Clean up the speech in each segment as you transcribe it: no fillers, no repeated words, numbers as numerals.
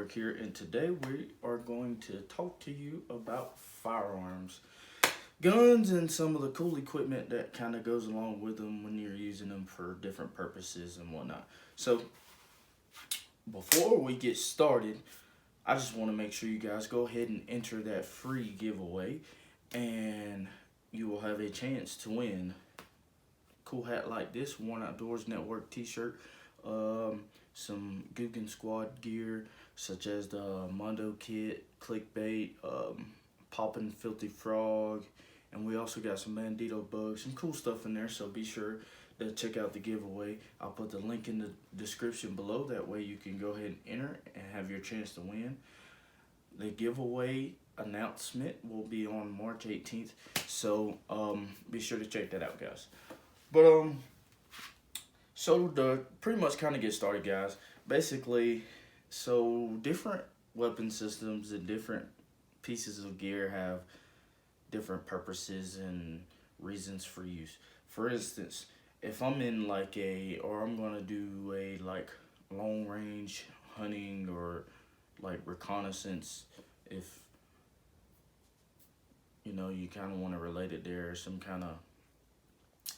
Network here, and today we are going to talk to you about firearms, guns, and some of the cool equipment that kind of goes along with them when you're using them for different purposes and whatnot. So, before we get started, I just want to make sure you guys go ahead and enter that free giveaway, and you will have a chance to win cool hat like this, Worn Outdoors Network t-shirt, some Guggen Squad gear such as the Mondo kit, clickbait, poppin' filthy frog, and we also got some bandito bugs, some cool stuff in there. So be sure to check out the giveaway. I'll put the link in the description below. That way you can go ahead and enter and have your chance to win. The giveaway announcement will be on March 18th. So be sure to check that out, guys. But so to pretty much kind of get started, guys, basically, so different weapon systems and different pieces of gear have different purposes and reasons for use. For instance, if I'm in or I'm gonna do a long range hunting or reconnaissance, if you kind of want to relate it there, some kind of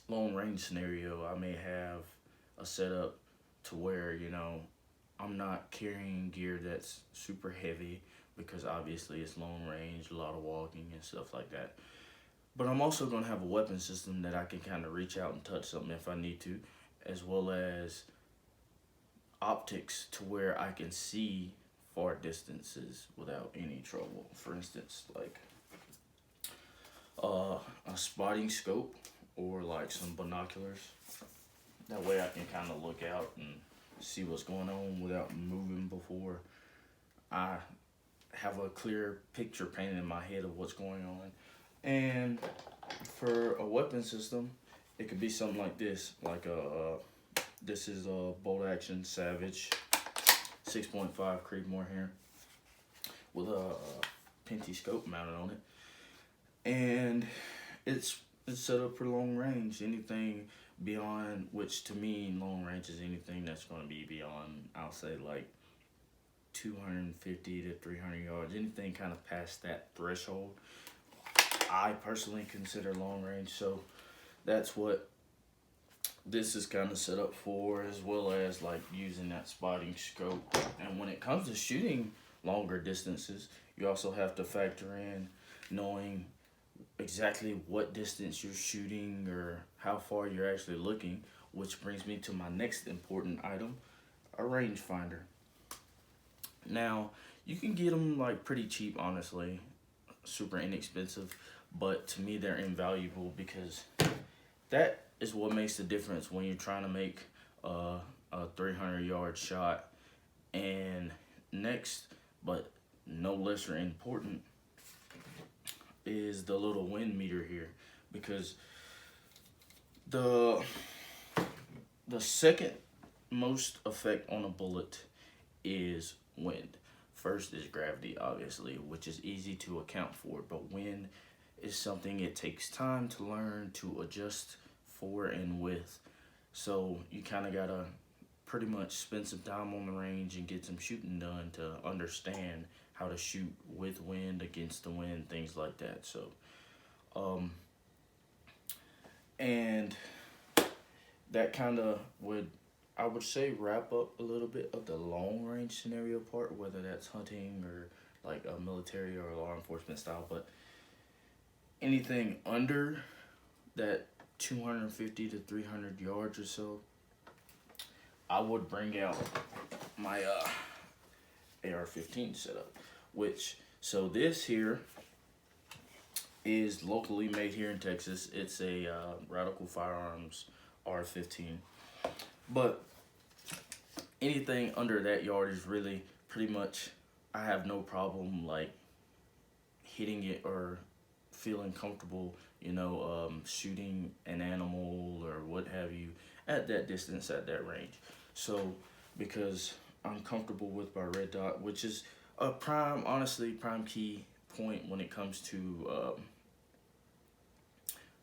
long range scenario, I may have a setup to where I'm not carrying gear that's super heavy because obviously it's long range, a lot of walking and stuff like that. But I'm also going to have a weapon system that I can kind of reach out and touch something if I need to, as well as optics to where I can see far distances without any trouble. For instance, a spotting scope or some binoculars. That way I can kind of look out and see what's going on without moving before I have a clear picture painted in my head of what's going on. And for a weapon system, it could be something like this, this is a bolt action Savage 6.5 Creedmoor here with a Pinty scope mounted on it, and it's set up for long range. Anything beyond, which to me long range is anything that's going to be beyond, I'll say 250 to 300 yards. Anything kind of past that threshold, I personally consider long range. So that's what this is kind of set up for, as well as using that spotting scope. And when it comes to shooting longer distances, you also have to factor in knowing exactly what distance you're shooting or how far you're actually looking, which brings me to my next important item, a rangefinder. Now, you can get them pretty cheap, honestly, super inexpensive, but to me they're invaluable because that is what makes the difference when you're trying to make a 300-yard shot. And next, but no lesser important, is the little wind meter here, because the second most effect on a bullet is wind. First is gravity, obviously, which is easy to account for, but wind is something it takes time to learn to adjust for and with. So you kind of gotta pretty much spend some time on the range and get some shooting done to understand how to shoot with wind, against the wind, things like that. So and that kind of would, I would say, wrap up a little bit of the long range scenario part, whether that's hunting or a military or law enforcement style. But anything under that 250 to 300 yards or so, I would bring out my AR-15 setup, so this here is locally made here in Texas. It's a Radical Firearms R15. But anything under that yard is really pretty much, I have no problem hitting it or feeling comfortable, shooting an animal or what have you at that distance, at that range. So because I'm comfortable with my red dot, which is a prime key point when it comes to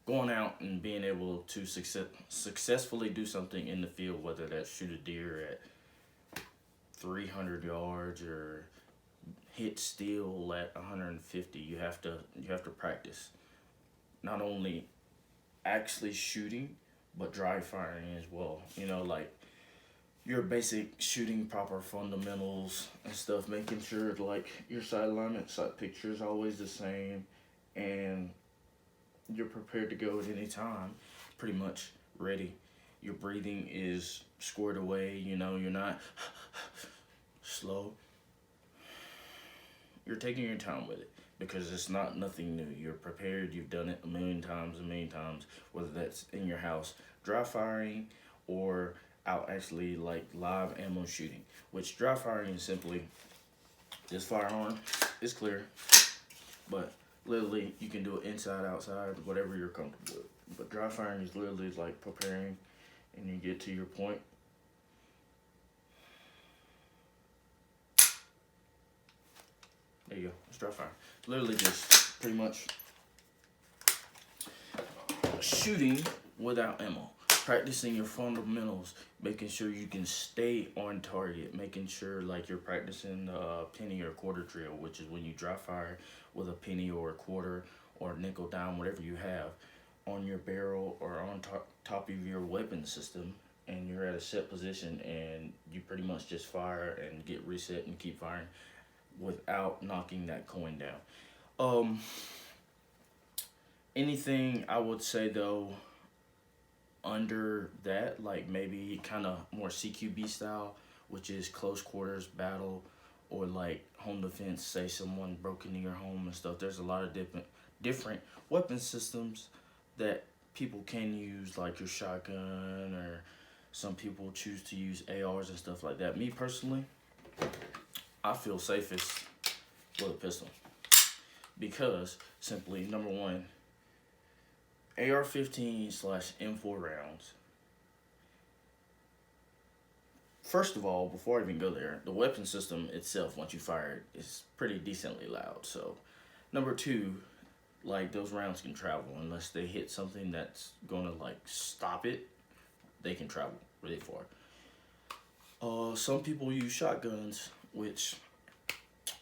going out and being able to successfully do something in the field, whether that's shoot a deer at 300 yards or hit steel at 150. You have to practice not only actually shooting but dry firing as well. Like your basic shooting proper fundamentals and stuff, making sure like your sight alignment, sight picture is always the same, and you're prepared to go at any time, pretty much ready. Your breathing is squared away, you're not slow. You're taking your time with it because it's not nothing new. You're prepared, you've done it a million times, whether that's in your house, dry firing, or out actually like live ammo shooting. Which dry firing is simply this firearm is clear, but literally you can do it inside, outside, whatever you're comfortable with. But dry firing is literally like preparing and you get to your point. There you go, it's dry firing. Literally just pretty much shooting without ammo. Practicing your fundamentals, making sure you can stay on target, making sure like you're practicing the penny or quarter drill, which is when you dry fire with a penny or a quarter or a nickel dime, whatever you have, on your barrel or on top of your weapon system, and you're at a set position and you pretty much just fire and get reset and keep firing without knocking that coin down. Anything I would say though under that, like maybe kind of more CQB style, which is close quarters battle, or like home defense, say someone broke into your home and stuff. There's a lot of different weapon systems that people can use, like your shotgun, or some people choose to use ARs and stuff like that. Me personally, I feel safest with a pistol because simply, number one, AR-15/M4 rounds. First of all, before I even go there, the weapon system itself, once you fire it, is pretty decently loud. So, number two, like those rounds can travel unless they hit something that's gonna like stop it. They can travel really far. Some people use shotguns, which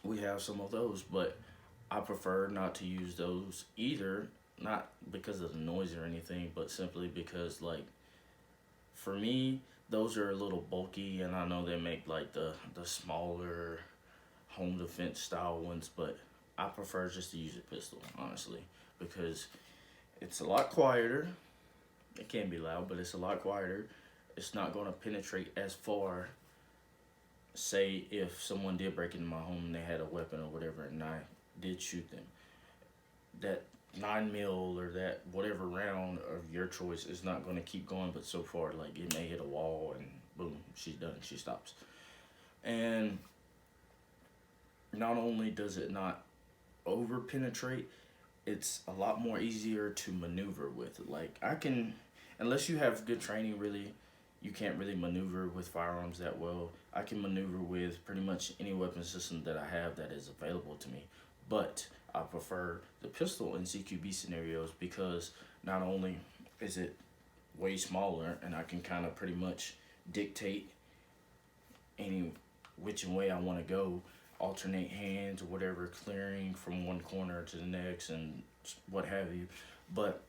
we have some of those, but I prefer not to use those either. Not because of the noise or anything, but simply because, like, for me, those are a little bulky, and I know they make, like, the smaller home defense style ones, but I prefer just to use a pistol, honestly, because it's a lot quieter. It can be loud, but it's a lot quieter. It's not going to penetrate as far. Say if someone did break into my home and they had a weapon or whatever, and I did shoot them, that 9mm or that whatever round of your choice is not going to keep going but so far. Like it may hit a wall and boom, she's done, she stops. And not only does it not over penetrate, it's a lot more easier to maneuver with. Like I can, unless you have good training, really you can't really maneuver with firearms that well. I can maneuver with pretty much any weapon system that I have that is available to me, but I prefer the pistol in CQB scenarios because not only is it way smaller and I can kind of pretty much dictate any which way I want to go, alternate hands or whatever, clearing from one corner to the next and what have you, but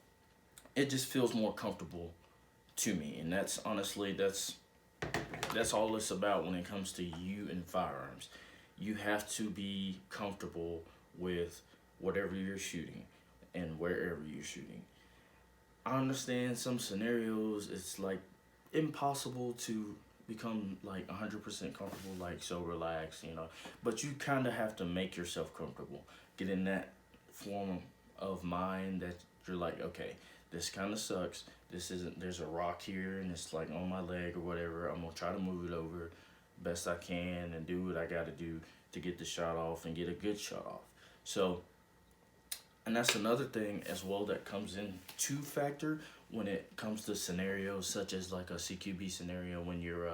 it just feels more comfortable to me. And that's honestly, that's all it's about when it comes to you and firearms. You have to be comfortable with whatever you're shooting and wherever you're shooting. I understand some scenarios it's like impossible to become like 100% comfortable, like so relaxed, but you kind of have to make yourself comfortable. Get in that form of mind that you're like, okay, this kind of sucks. There's a rock here and it's like on my leg or whatever. I'm gonna try to move it over best I can and do what I gotta do to get the shot off and get a good shot off. So, and that's another thing as well that comes into factor when it comes to scenarios such as like a CQB scenario when you're,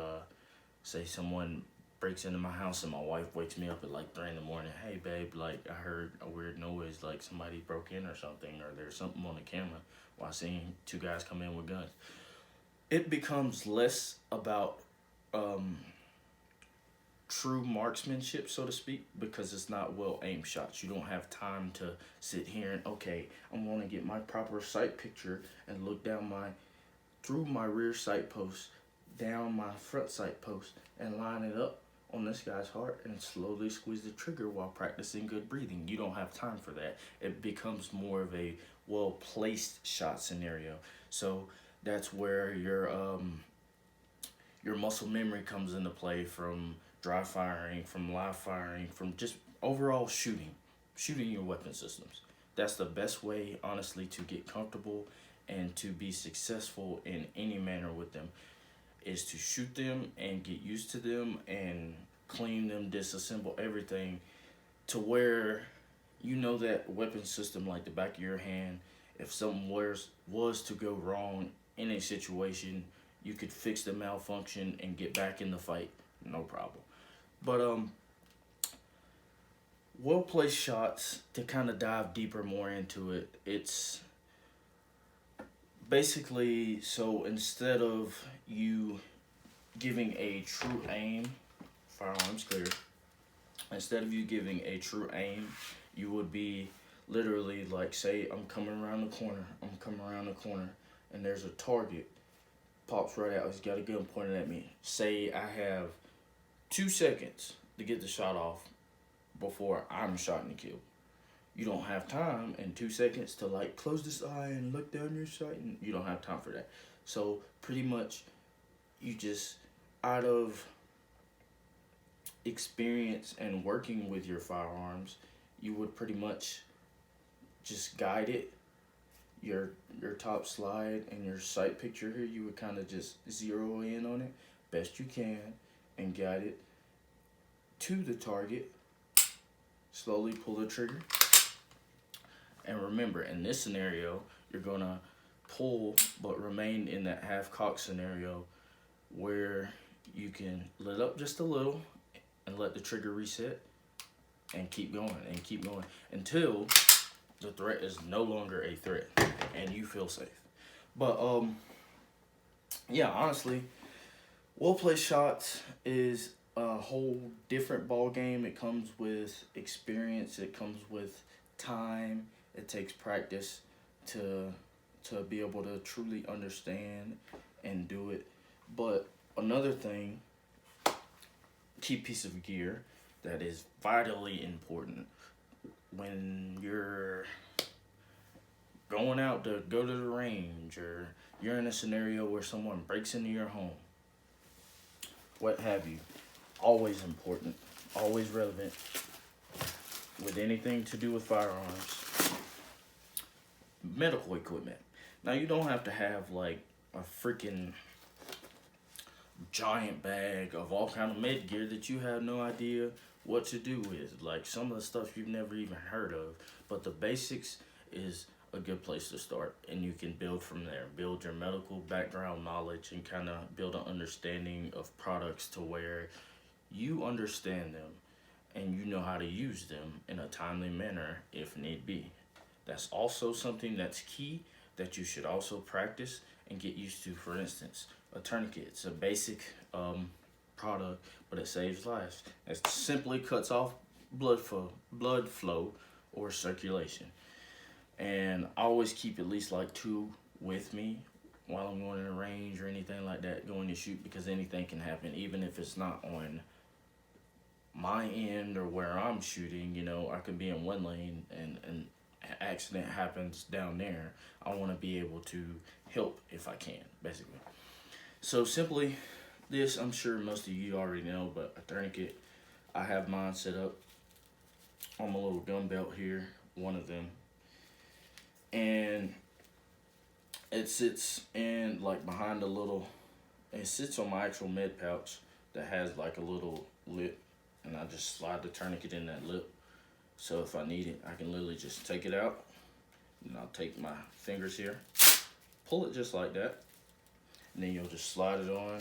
say someone breaks into my house and my wife wakes me up at like 3 in the morning. Hey babe, like I heard a weird noise, like somebody broke in or something, or there's something on the camera while seeing 2 guys come in with guns. It becomes less about true marksmanship, so to speak, because it's not well aimed shots. You don't have time to sit here and, okay, I'm going to get my proper sight picture and look down through my rear sight post, down my front sight post, and line it up on this guy's heart and slowly squeeze the trigger while practicing good breathing. You don't have time for that. It becomes more of a well-placed shot scenario. So that's where your muscle memory comes into play, from dry firing, from live firing, from just overall shooting your weapon systems. That's the best way, honestly, to get comfortable and to be successful in any manner with them, is to shoot them and get used to them and clean them, disassemble everything to where you know that weapon system like the back of your hand. If something was to go wrong in a situation, you could fix the malfunction and get back in the fight, no problem. But well-placed shots, to kind of dive deeper more into it, it's basically, so instead of you giving a true aim, firearms clear, instead of you giving a true aim, you would be literally like, say I'm coming around the corner, and there's a target, pops right out, he's got a gun pointed at me. Say I have 2 seconds to get the shot off before I'm shot and killed. You don't have time in 2 seconds to like close this eye and look down your sight, and you don't have time for that. So pretty much you just, out of experience and working with your firearms, you would pretty much just guide it, your top slide and your sight picture here, you would kind of just zero in on it best you can and guide it to the target, slowly pull the trigger. And remember, in this scenario, you're gonna pull but remain in that half cock scenario where you can let up just a little and let the trigger reset and keep going until the threat is no longer a threat and you feel safe. But yeah, honestly, well-placed shots is a whole different ball game. It comes with experience, it comes with time, it takes practice to be able to truly understand and do it. But another thing, key piece of gear that is vitally important when you're going out to go to the range, or you're in a scenario where someone breaks into your home, what have you, always important, always relevant with anything to do with firearms, medical equipment. Now, you don't have to have like a freaking giant bag of all kind of med gear that you have no idea what to do with, like some of the stuff you've never even heard of. But the basics is a good place to start, and you can build from there. Build your medical background knowledge and kind of build an understanding of products to where you understand them and you know how to use them in a timely manner if need be. That's also something that's key that you should also practice and get used to. For instance, a tourniquet. It's a basic product, but it saves lives. It simply cuts off blood flow or circulation. And I always keep at least like 2 with me while I'm going in a range or anything like that, going to shoot, because anything can happen, even if it's not on my end or where I'm shooting. You know, I could be in one lane and an accident happens down there. I want to be able to help if I can, basically. So simply this, I'm sure most of you already know, but a tourniquet, I have mine set up on my little gun belt here, one of them. And it sits in like behind a little, it sits on my actual med pouch that has like a little lip, and I just slide the tourniquet in that lip. So if I need it, I can literally just take it out, and I'll take my fingers here, pull it just like that, and then you'll just slide it on.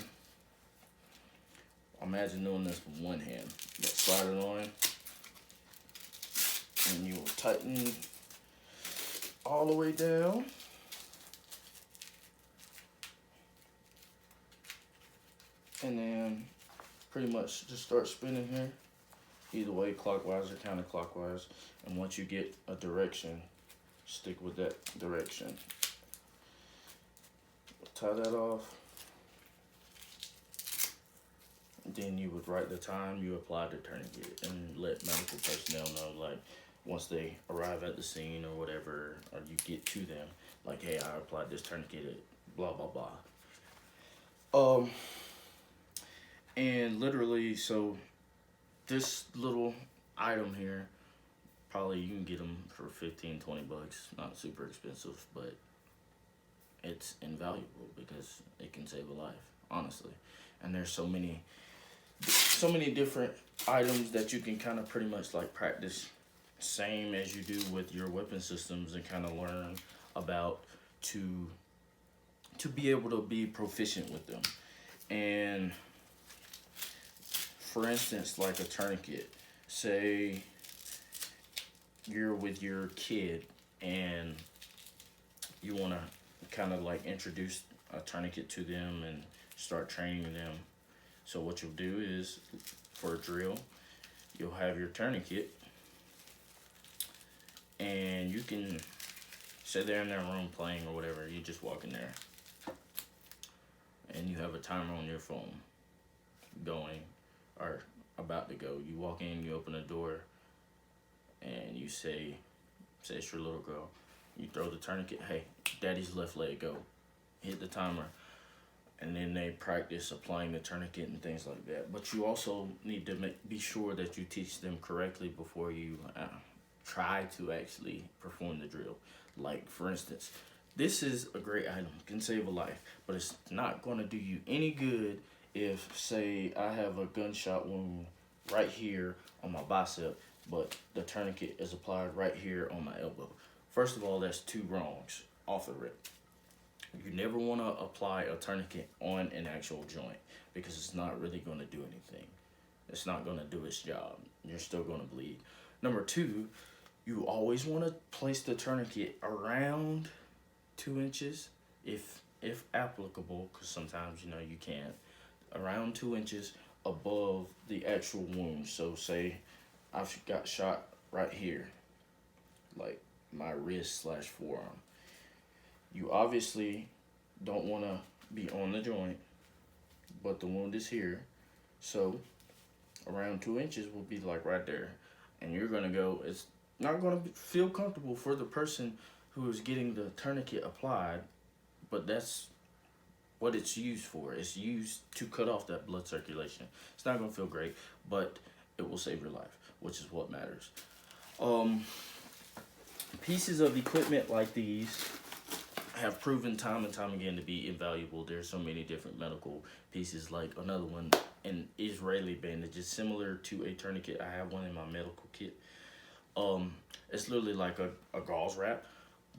Imagine doing this with one hand, but slide it on, and you will tighten all the way down. And then pretty much just start spinning here. Either way, clockwise or counterclockwise. And once you get a direction, stick with that direction. Tie that off. Then you would write the time you applied the tourniquet and let medical personnel know, like, once they arrive at the scene or whatever, or you get to them, like, hey, I applied this tourniquet at blah, blah, blah. And literally, so this little item here, probably you can get them for 15, 20 bucks. Not super expensive, but it's invaluable because it can save a life, honestly. And there's so many different items that you can kind of pretty much like practice same as you do with your weapon systems and kind of learn about to be able to be proficient with them. And for instance, like a tourniquet, say you're with your kid and you want to kind of like introduce a tourniquet to them and start training them. So what you'll do is, for a drill, you'll have your tourniquet and you can say they're in their room playing or whatever, you just walk in there and you have a timer on your phone going or about to go. You walk in, you open the door, and you say it's your little girl. You throw the tourniquet, hey, daddy's left leg, go. Hit the timer. And then they practice applying the tourniquet and things like that. But you also need to be sure that you teach them correctly before you try to actually perform the drill. Like, for instance, this is a great item, can save a life, but it's not going to do you any good if, say, I have a gunshot wound right here on my bicep, but the tourniquet is applied right here on my elbow. First of all, that's two wrongs off the rip. You never want to apply a tourniquet on an actual joint because it's not really going to do anything. It's not going to do its job. You're still going to bleed. Number two, you always want to place the tourniquet around 2 inches if applicable, because sometimes you can't. Around 2 inches above the actual wound. So say I've got shot right here, like my wrist / forearm. You obviously don't want to be on the joint, but the wound is here. So around 2 inches will be like right there. And you're going to go, it's not going to feel comfortable for the person who is getting the tourniquet applied, but that's what it's used for. It's used to cut off that blood circulation. It's not going to feel great, but it will save your life, which is what matters. Pieces of equipment like these have proven time and time again to be invaluable. There's so many different medical pieces, like another one, an Israeli bandage. It's similar to a tourniquet. I have one in my medical kit. It's literally like a gauze wrap,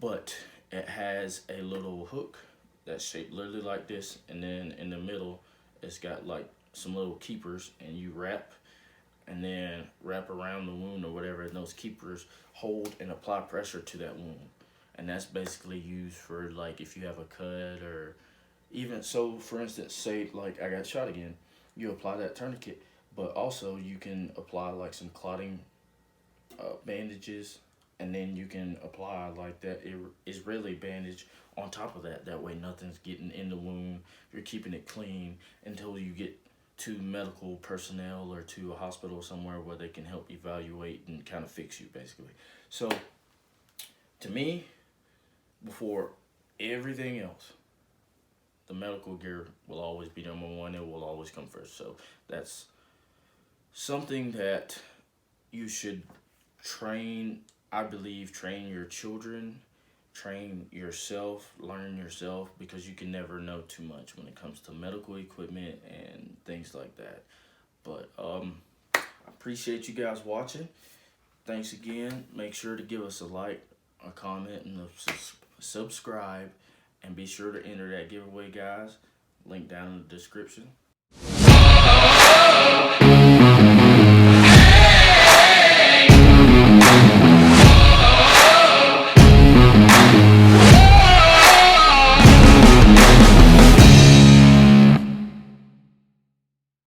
but it has a little hook that's shaped literally like this, and then in the middle it's got like some little keepers, and you wrap and then wrap around the wound or whatever, and those keepers hold and apply pressure to that wound. And that's basically used for like if you have a cut, or even so, for instance, say like I got shot again, you apply that tourniquet, but also you can apply like some clotting bandages, and then you can apply like that Israeli bandage on top of that. That way nothing's getting in the wound. You're keeping it clean until you get to medical personnel or to a hospital somewhere where they can help evaluate and kind of fix you, basically. So to me, before everything else, the medical gear will always be number one. It will always come first. So that's something that you should train, I believe, train your children, train yourself, learn yourself, because you can never know too much when it comes to medical equipment and things like that. But I appreciate you guys watching. Thanks again. Make sure to give us a like, a comment, and a subscribe, and be sure to enter that giveaway, guys. Link down in the description.